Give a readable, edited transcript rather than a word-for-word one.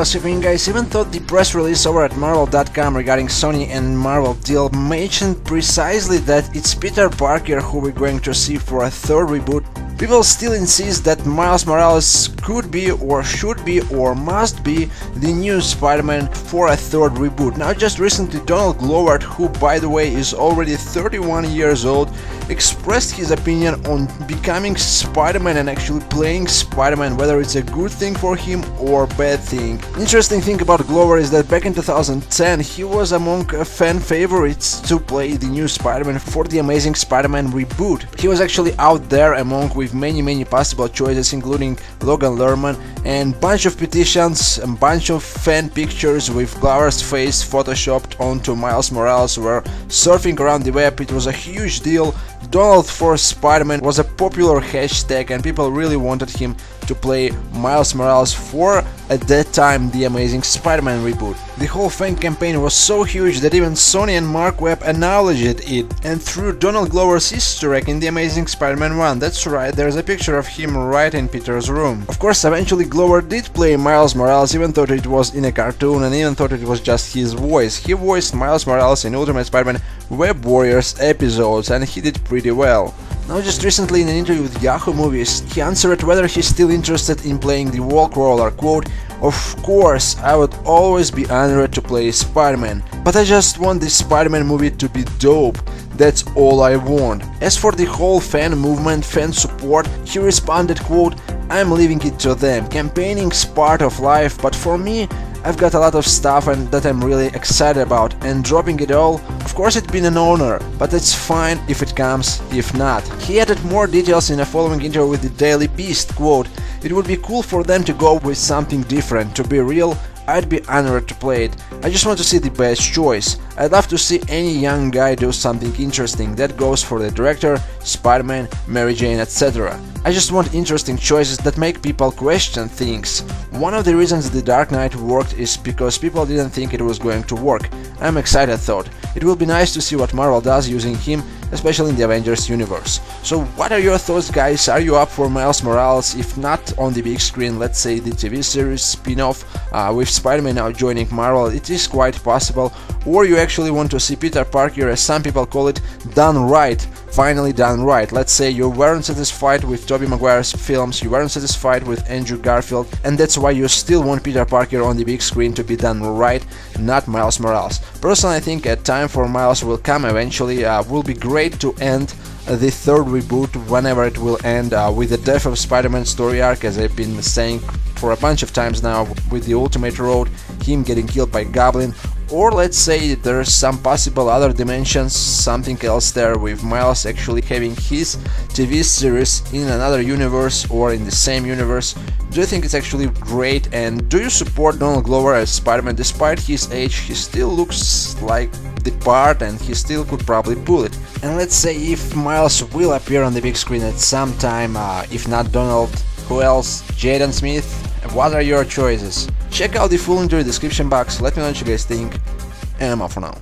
Miles Shipping, guys. Even though the press release over at Marvel.com regarding Sony and Marvel deal mentioned precisely that it's Peter Parker who we're going to see for a third reboot, people still insist that Miles Morales could be or should be or must be the new Spider-Man for a third reboot. Now, just recently Donald Glover, who by the way is already 31 years old, expressed his opinion on becoming Spider-Man and actually playing Spider-Man, whether it's a good thing for him or bad thing. Interesting thing about Glover is that back in 2010 he was among fan favorites to play the new Spider-Man for the Amazing Spider-Man reboot. He was actually out there among with many possible choices, including Logan Lerman, and bunch of petitions and bunch of fan pictures with Glover's face photoshopped onto Miles Morales were surfing around the web. It was a huge deal. Donald for Spider-Man was a popular hashtag and people really wanted him to play Miles Morales for, at that time, the Amazing Spider-Man reboot. The whole fan campaign was so huge that even Sony and Mark Webb acknowledged it and threw Donald Glover's Easter egg in the Amazing Spider-Man 1. That's right, there's a picture of him right in Peter's room. Of course, eventually Glover did play Miles Morales, even though it was in a cartoon and even though it was just his voice. He voiced Miles Morales in Ultimate Spider-Man Web Warriors episodes and he did pretty well. Now, just recently in an interview with Yahoo Movies, he answered whether he's still interested in playing the wall crawler, quote, "Of course, I would always be honored to play Spider-Man, but I just want this Spider-Man movie to be dope. That's all I want." As for the whole fan movement, fan support, he responded, quote, "I'm leaving it to them. Campaigning's part of life, but for me, I've got a lot of stuff and that I'm really excited about, and dropping it all, of course it's been an honor, but it's fine if it comes, if not." He added more details in a following interview with the Daily Beast, quote, "It would be cool for them to go with something different. To be real, I'd be honored to play it. I just want to see the best choice. I'd love to see any young guy do something interesting. That goes for the director, Spider-Man, Mary Jane, etc. I just want interesting choices that make people question things. One of the reasons The Dark Knight worked is because people didn't think it was going to work. I'm excited, thought. It will be nice to see what Marvel does using him, especially in the Avengers universe." So what are your thoughts, guys? Are you up for Miles Morales? If not on the big screen, let's say the TV series spin-off with Spider-Man now joining Marvel, it is quite possible. Or you actually want to see Peter Parker, as some people call it, done right. Finally done right. Let's say you weren't satisfied with Tobey Maguire's films, you weren't satisfied with Andrew Garfield, and that's why you still want Peter Parker on the big screen to be done right, not Miles Morales. Personally, I think a time for Miles will come eventually. Will be great to end the third reboot whenever it will end with the death of Spider-Man story arc, as I've been saying for a bunch of times now, with the Ultimate Road, him getting killed by Goblin. Or let's say there's some possible other dimensions, something else there, with Miles actually having his TV series in another universe or in the same universe. Do you think it's actually great, and do you support Donald Glover as Spider-Man? Despite his age, he still looks like the part and he still could probably pull it. And let's say if Miles will appear on the big screen at some time, if not Donald, who else? Jaden Smith? What are your choices? Check out the full interview description box, let me know what you guys think, and I'm off for now.